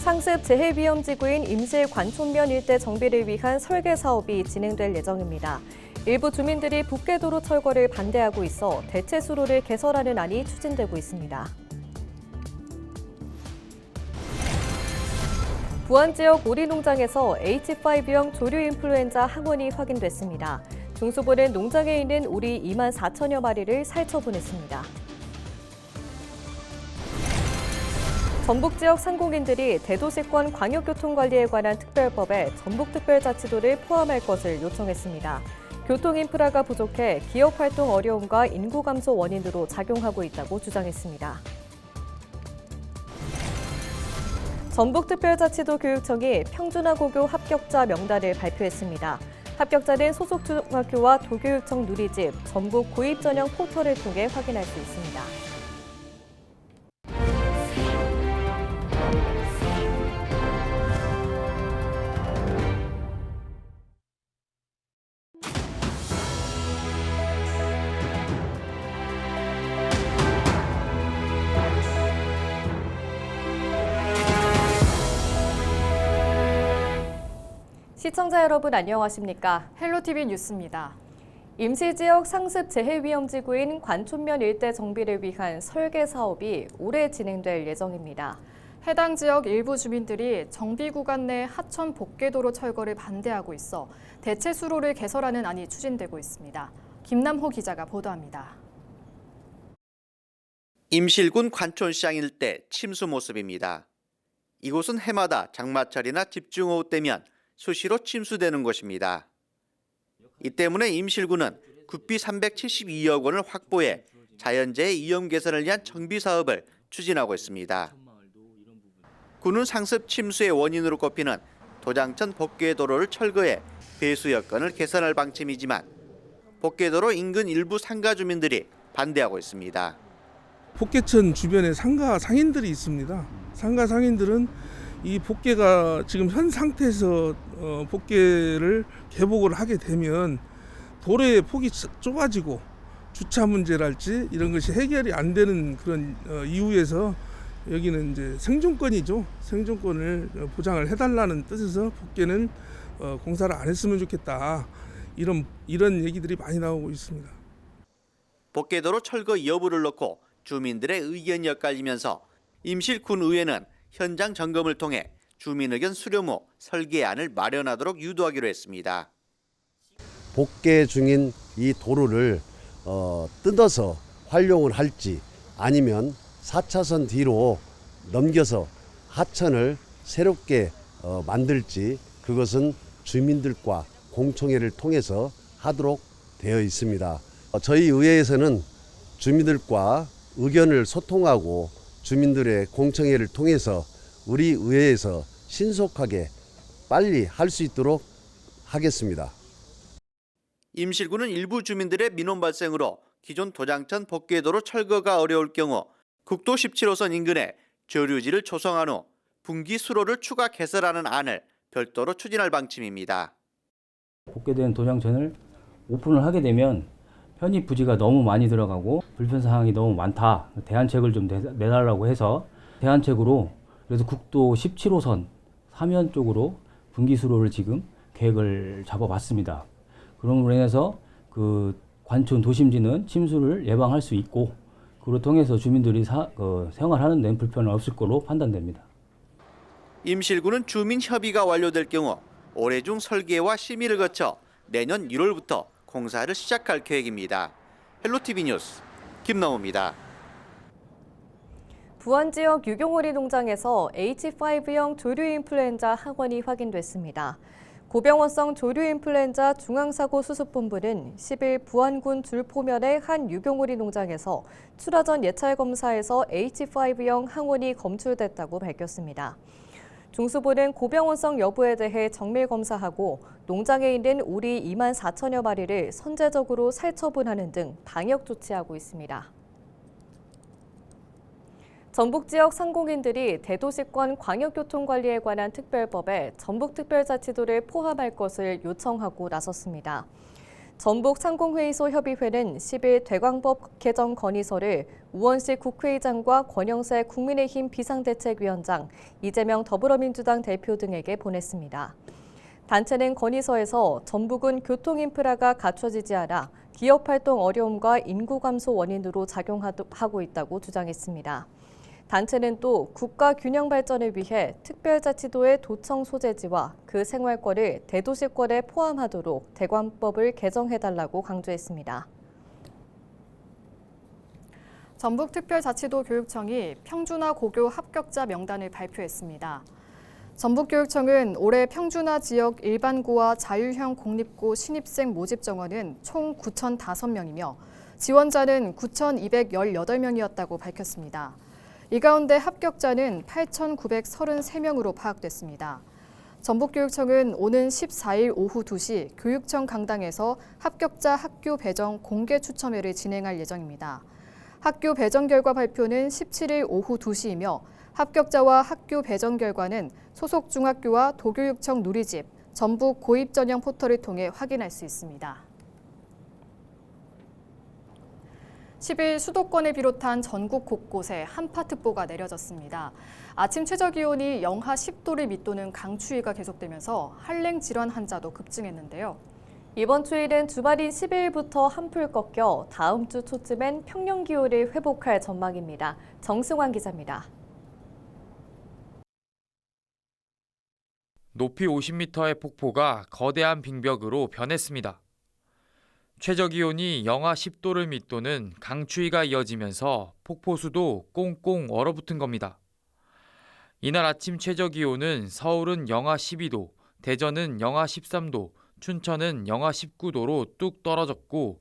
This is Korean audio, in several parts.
상습 재해위험지구인 임실 관촌면 일대 정비를 위한 설계 사업이 진행될 예정입니다. 일부 주민들이 북계도로 철거를 반대하고 있어 대체 수로를 개설하는 안이 추진되고 있습니다. 부안 지역 오리농장에서 H5형 조류 인플루엔자 항원이 확인됐습니다. 중수부는 농장에 있는 오리 2만 4천여 마리를 살처분했습니다. 전북 지역 상공인들이 대도시권 광역교통관리에 관한 특별법에 전북특별자치도를 포함할 것을 요청했습니다. 교통인프라가 부족해 기업활동 어려움과 인구 감소 원인으로 작용하고 있다고 주장했습니다. 전북특별자치도 교육청이 평준화고교 합격자 명단을 발표했습니다. 합격자는 소속 중학교와 도교육청 누리집, 전북 고입전형 포털을 통해 확인할 수 있습니다. 시청자 여러분 안녕하십니까? 헬로티비 뉴스입니다. 임시지역 상습 재해위험지구인 관촌면 일대 정비를 위한 설계 사업이 올해 진행될 예정입니다. 해당 지역 일부 주민들이 정비 구간 내 하천 복개도로 철거를 반대하고 있어 대체 수로를 개설하는 안이 추진되고 있습니다. 김남호 기자가 보도합니다. 임실군 관촌시장 일대 침수 모습입니다. 이곳은 해마다 장마철이나 집중호우 때면 수시로 침수되는 곳입니다. 이 때문에 임실군은 국비 372억 원을 확보해 자연재해 위험 개선을 위한 정비 사업을 추진하고 있습니다. 군은 상습 침수의 원인으로 꼽히는 도장천 복개도로를 철거해 배수 여건을 개선할 방침이지만 복개도로 인근 일부 상가 주민들이 반대하고 있습니다. 복개천 주변에 상가 상인들이 있습니다. 상가 상인들은 이 복개가 지금 현 상태에서 복개를 개복을 하게 되면 도로의 폭이 좁아지고 주차 문제랄지 이런 것이 해결이 안 되는 그런 이유에서 여기는 이제 생존권이죠. 생존권을 보장을 해달라는 뜻에서 복개는 공사를 안 했으면 좋겠다. 이런 얘기들이 많이 나오고 있습니다. 복개도로 철거 여부를 놓고 주민들의 의견이 엇갈리면서 임실군의회는 현장 점검을 통해 주민 의견 수렴 후 설계안을 마련하도록 유도하기로 했습니다. 복개 중인 이 도로를 뜯어서 활용을 할지 아니면 4차선 뒤로 넘겨서 하천을 새롭게 만들지 그것은 주민들과 공청회를 통해서 하도록 되어 있습니다. 저희 의회에서는 주민들과 의견을 소통하고 주민들의 공청회를 통해서 우리 의회에서 신속하게 빨리 할 수 있도록 하겠습니다. 임실군은 일부 주민들의 민원 발생으로 기존 도장천 복개도로 철거가 어려울 경우 국도 17호선 인근에 저류지를 조성한 후 분기 수로를 추가 개설하는 안을 별도로 추진할 방침입니다. 복개된 도장천을 오픈을 하게 되면 편입 부지가 너무 많이 들어가고 불편 사항이 너무 많다. 대안책을 좀 내달라고 해서 대안책으로 그래서 국도 17호선 사면 쪽으로 분기수로를 지금 계획을 잡아봤습니다. 그럼으로 인해서 그 관촌 도심지는 침수를 예방할 수 있고 그로 통해서 주민들이 생활하는 데는 불편은 없을 거로 판단됩니다. 임실군은 주민 협의가 완료될 경우 올해 중 설계와 심의를 거쳐 내년 1월부터 공사를 시작할 계획입니다. 헬로티비 뉴스 김나호입니다. 부안 지역 유경오리 농장에서 H5형 조류 인플루엔자 항원이 확인됐습니다. 고병원성 조류 인플루엔자 중앙사고 수습본부는 10일 부안군 줄포면의 한 유경오리 농장에서 출하 전 예찰 검사에서 H5형 항원이 검출됐다고 밝혔습니다. 중수부는 고병원성 여부에 대해 정밀 검사하고 농장에 있는 오리 2만 4천여 마리를 선제적으로 살처분하는 등 방역 조치하고 있습니다. 전북 지역 상공인들이 대도시권 광역교통관리에 관한 특별법에 전북특별자치도를 포함할 것을 요청하고 나섰습니다. 전북상공회의소협의회는 10일 대광법 개정 건의서를 우원식 국회의장과 권영세 국민의힘 비상대책위원장, 이재명 더불어민주당 대표 등에게 보냈습니다. 단체는 건의서에서 전북은 교통인프라가 갖춰지지 않아 기업활동 어려움과 인구 감소 원인으로 작용하고 있다고 주장했습니다. 단체는 또 국가 균형 발전을 위해 특별자치도의 도청 소재지와 그 생활권을 대도시권에 포함하도록 대광법을 개정해달라고 강조했습니다. 전북특별자치도 교육청이 평준화 고교 합격자 명단을 발표했습니다. 전북교육청은 올해 평준화 지역 일반고와 자율형 공립고 신입생 모집 정원은 총 9,005명이며 지원자는 9,218명이었다고 밝혔습니다. 이 가운데 합격자는 8,933명으로 파악됐습니다. 전북교육청은 오는 14일 오후 2시 교육청 강당에서 합격자 학교 배정 공개 추첨회를 진행할 예정입니다. 학교 배정 결과 발표는 17일 오후 2시이며 합격자와 학교 배정 결과는 소속 중학교와 도교육청 누리집, 전북 고입 전형 포털을 통해 확인할 수 있습니다. 10일 수도권을 비롯한 전국 곳곳에 한파특보가 내려졌습니다. 아침 최저기온이 영하 10도를 밑도는 강추위가 계속되면서 한랭 질환 환자도 급증했는데요. 이번 추위는 주말인 10일부터 한풀 꺾여 다음 주 초쯤엔 평년 기온을 회복할 전망입니다. 정승환 기자입니다. 높이 50m의 폭포가 거대한 빙벽으로 변했습니다. 최저기온이 영하 10도를 밑도는 강추위가 이어지면서 폭포수도 꽁꽁 얼어붙은 겁니다. 이날 아침 최저기온은 서울은 영하 12도, 대전은 영하 13도, 춘천은 영하 19도로 뚝 떨어졌고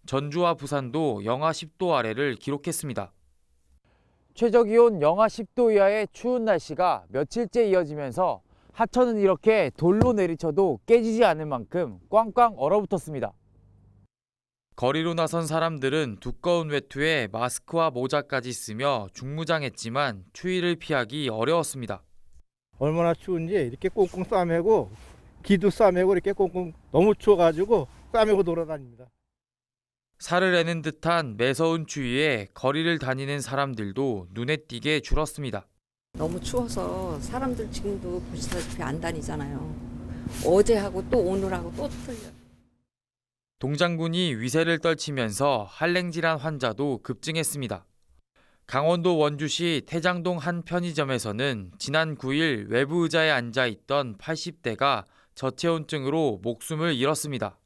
전주와 부산도 영하 10도 아래를 기록했습니다. 최저기온 영하 10도 이하의 추운 날씨가 며칠째 이어지면서 하천은 이렇게 돌로 내리쳐도 깨지지 않을 만큼 꽝꽝 얼어붙었습니다. 거리로 나선 사람들은 두꺼운 외투에 마스크와 모자까지 쓰며 중무장했지만 추위를 피하기 어려웠습니다. 얼마나 추운지 이렇게 꽁꽁 싸매고 기도 싸매고 이렇게 꽁꽁 너무 추워가지고 싸매고 돌아다닙니다. 살을 애는 듯한 매서운 추위에 거리를 다니는 사람들도 눈에 띄게 줄었습니다. 너무 추워서 사람들 지금도 보시다시피 안 다니잖아요. 어제하고 또 오늘하고 또 틀려요. 동장군이 위세를 떨치면서 한랭질환 환자도 급증했습니다. 강원도 원주시 태장동 한 편의점에서는 지난 9일 외부 의자에 앉아있던 80대가 저체온증으로 목숨을 잃었습니다.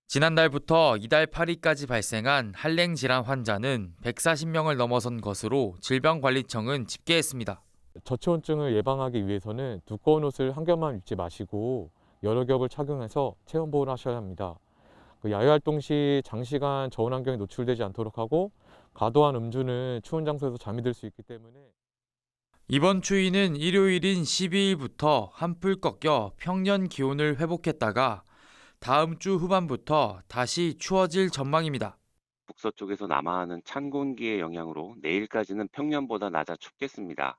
지난달부터 이달 8일까지 발생한 한랭질환 환자는 140명을 넘어선 것으로 질병관리청은 집계했습니다. 저체온증을 예방하기 위해서는 두꺼운 옷을 한 겹만 입지 마시고 여러 겹을 착용해서 체온 보호를 하셔야 합니다. 야외활동 시 장시간 저온 환경에 노출되지 않도록 하고 과도한 음주는 추운 장소에서 잠이 들 수 있기 때문에 이번 추위는 일요일인 12일부터 한풀 꺾여 평년 기온을 회복했다가 다음 주 후반부터 다시 추워질 전망입니다. 북서쪽에서 남하하는 찬 공기의 영향으로 내일까지는 평년보다 낮아 춥겠습니다.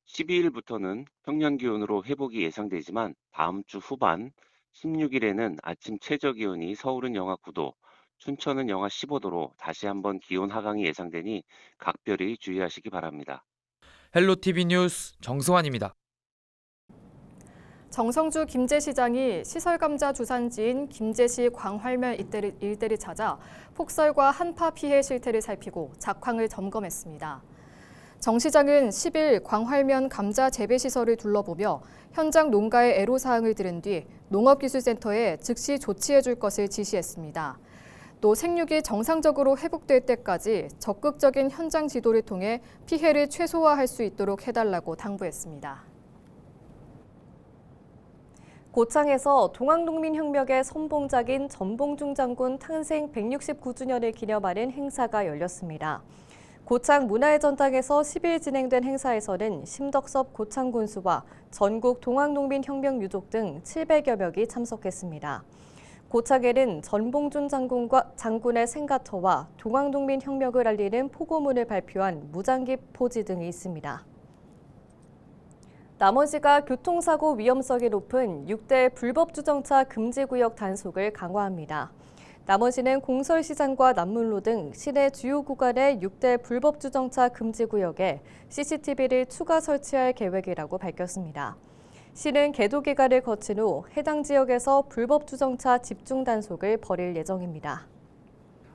12일부터는 평년 기온으로 회복이 예상되지만 다음 주 후반 16일에는 아침 최저기온이 서울은 영하 9도, 춘천은 영하 15도로 다시 한번 기온 하강이 예상되니 각별히 주의하시기 바랍니다. 헬로티비 뉴스 정승환입니다. 정성주 김제시장이 시설감자 주산지인 김제시 광활면 일대를 찾아 폭설과 한파 피해 실태를 살피고 작황을 점검했습니다. 정 시장은 10일 광활면 감자 재배시설을 둘러보며 현장 농가의 애로사항을 들은 뒤 농업기술센터에 즉시 조치해줄 것을 지시했습니다. 또 생육이 정상적으로 회복될 때까지 적극적인 현장 지도를 통해 피해를 최소화할 수 있도록 해달라고 당부했습니다. 고창에서 동학농민혁명의 선봉작인 전봉중 장군 탄생 169주년을 기념하는 행사가 열렸습니다. 고창 문화의 전당에서 10일 진행된 행사에서는 심덕섭 고창군수와 전국 동학농민혁명 유족 등 700여 명이 참석했습니다. 고창에는 전봉준 장군의 생가터와 동학농민혁명을 알리는 포고문을 발표한 무장기 포지 등이 있습니다. 남원시가 교통사고 위험성이 높은 6대 불법 주정차 금지구역 단속을 강화합니다. 남원시는 공설시장과 남문로 등 시내 주요 구간의 6대 불법 주정차 금지 구역에 CCTV를 추가 설치할 계획이라고 밝혔습니다. 시는 계도 기간을 거친 후 해당 지역에서 불법 주정차 집중 단속을 벌일 예정입니다.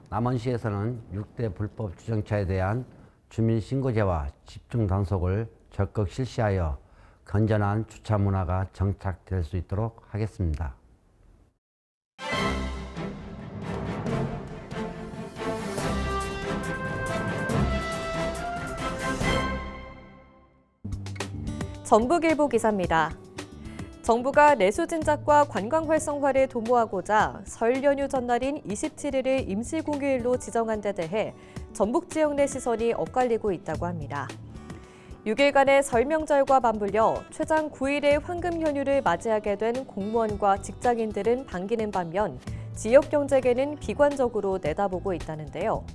남원시에서는 6대 불법 주정차에 대한 주민신고제와 집중 단속을 적극 실시하여 건전한 주차 문화가 정착될 수 있도록 하겠습니다. 전북일보 기사입니다. 정부가 내수 진작과 관광 활성화를 도모하고자 설 연휴 전날인 27일을 임시공휴일로 지정한 데 대해 전북 지역 내 시선이 엇갈리고 있다고 합니다. 6일간의 설 명절과 맞물려 최장 9일의 황금 연휴를 맞이하게 된 공무원과 직장인들은 반기는 반면 지역 경제계는 비관적으로 내다보고 있다는데요.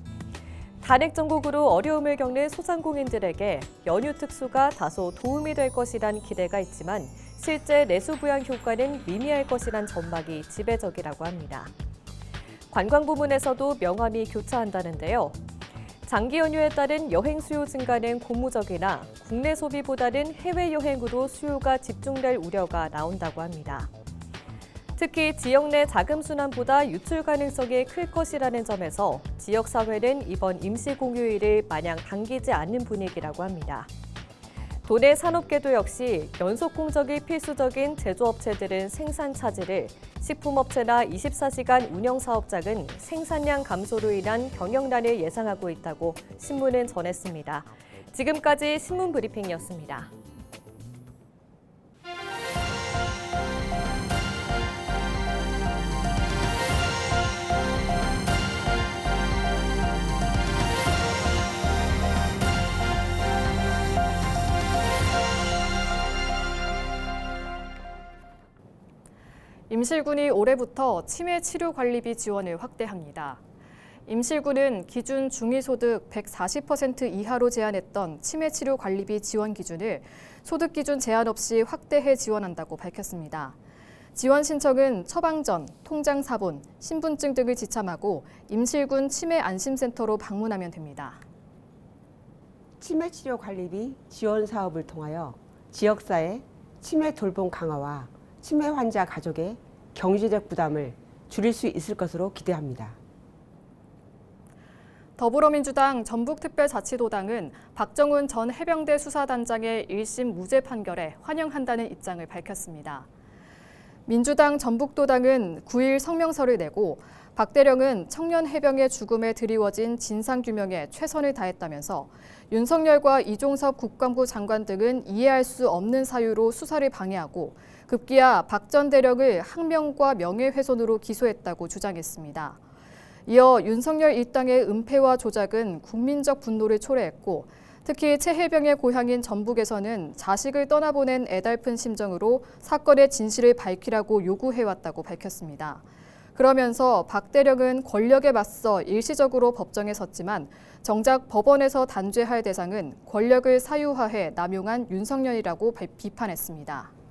단핵 정국으로 어려움을 겪는 소상공인들에게 연휴 특수가 다소 도움이 될 것이란 기대가 있지만 실제 내수 부양 효과는 미미할 것이란 전망이 지배적이라고 합니다. 관광 부문에서도 명암이 교차한다는데요. 장기 연휴에 따른 여행 수요 증가는 고무적이나 국내 소비보다는 해외여행으로 수요가 집중될 우려가 나온다고 합니다. 특히 지역 내 자금 순환보다 유출 가능성이 클 것이라는 점에서 지역사회는 이번 임시공휴일을 마냥 당기지 않는 분위기라고 합니다. 도내 산업계도 역시 연속 공정이 필수적인 제조업체들은 생산 차질을, 식품업체나 24시간 운영사업장은 생산량 감소로 인한 경영난을 예상하고 있다고 신문은 전했습니다. 지금까지 신문 브리핑이었습니다. 임실군이 올해부터 치매 치료 관리비 지원을 확대합니다. 임실군은 기준 중위소득 140% 이하로 제한했던 치매 치료 관리비 지원 기준을 소득 기준 제한 없이 확대해 지원한다고 밝혔습니다. 지원 신청은 처방 전, 통장 사본, 신분증 등을 지참하고 임실군 치매 안심센터로 방문하면 됩니다. 치매 치료 관리비 지원 사업을 통하여 지역사회 치매 돌봄 강화와 치매 환자 가족의 경제적 부담을 줄일 수 있을 것으로 기대합니다. 더불어민주당 전북특별자치도당은 박정훈 전 해병대 수사단장의 1심 무죄 판결에 환영한다는 입장을 밝혔습니다. 민주당 전북도당은 9일 성명서를 내고 박 대령은 청년 해병의 죽음에 드리워진 진상규명에 최선을 다했다면서 윤석열과 이종섭 국방부 장관 등은 이해할 수 없는 사유로 수사를 방해하고 급기야 박 전 대령을 항명과 명예훼손으로 기소했다고 주장했습니다. 이어 윤석열 일당의 은폐와 조작은 국민적 분노를 초래했고 특히 최 해병의 고향인 전북에서는 자식을 떠나보낸 애달픈 심정으로 사건의 진실을 밝히라고 요구해왔다고 밝혔습니다. 그러면서 박 대령은 권력에 맞서 일시적으로 법정에 섰지만 정작 법원에서 단죄할 대상은 권력을 사유화해 남용한 윤석열이라고 비판했습니다.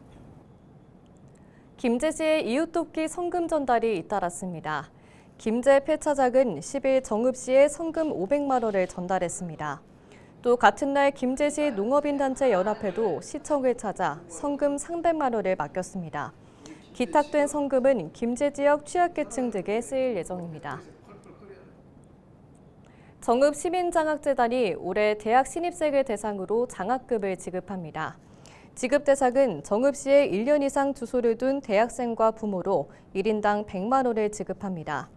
김제시의 이웃돕기 성금 전달이 잇따랐습니다. 김제 폐차장은 10일 정읍시에 성금 500만 원을 전달했습니다. 또 같은 날 김제시 농업인단체 연합회도 시청을 찾아 성금 300만 원을 맡겼습니다. 기탁된 성금은 김제 지역 취약계층 등에 쓰일 예정입니다. 정읍시민장학재단이 올해 대학 신입생을 대상으로 장학금을 지급합니다. 지급 대상은 정읍시에 1년 이상 주소를 둔 대학생과 부모로 1인당 100만 원을 지급합니다.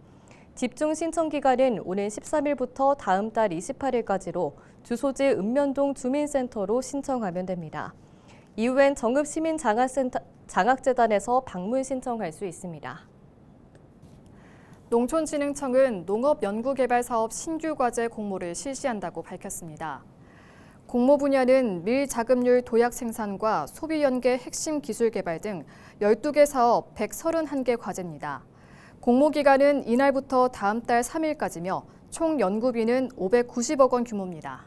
집중 신청 기간은 오는 13일부터 다음 달 28일까지로 주소지 읍면동 주민센터로 신청하면 됩니다. 이후엔 정읍시민장학재단에서 방문 신청할 수 있습니다. 농촌진흥청은 농업연구개발사업 신규 과제 공모를 실시한다고 밝혔습니다. 공모 분야는 밀자급률 도약 생산과 소비연계 핵심 기술 개발 등 12개 사업 131개 과제입니다. 공모 기간은 이날부터 다음 달 3일까지며 총 연구비는 590억 원 규모입니다.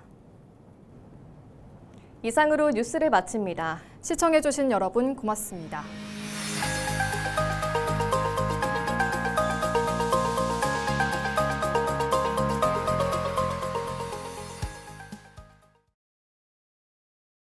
이상으로 뉴스를 마칩니다. 시청해주신 여러분 고맙습니다.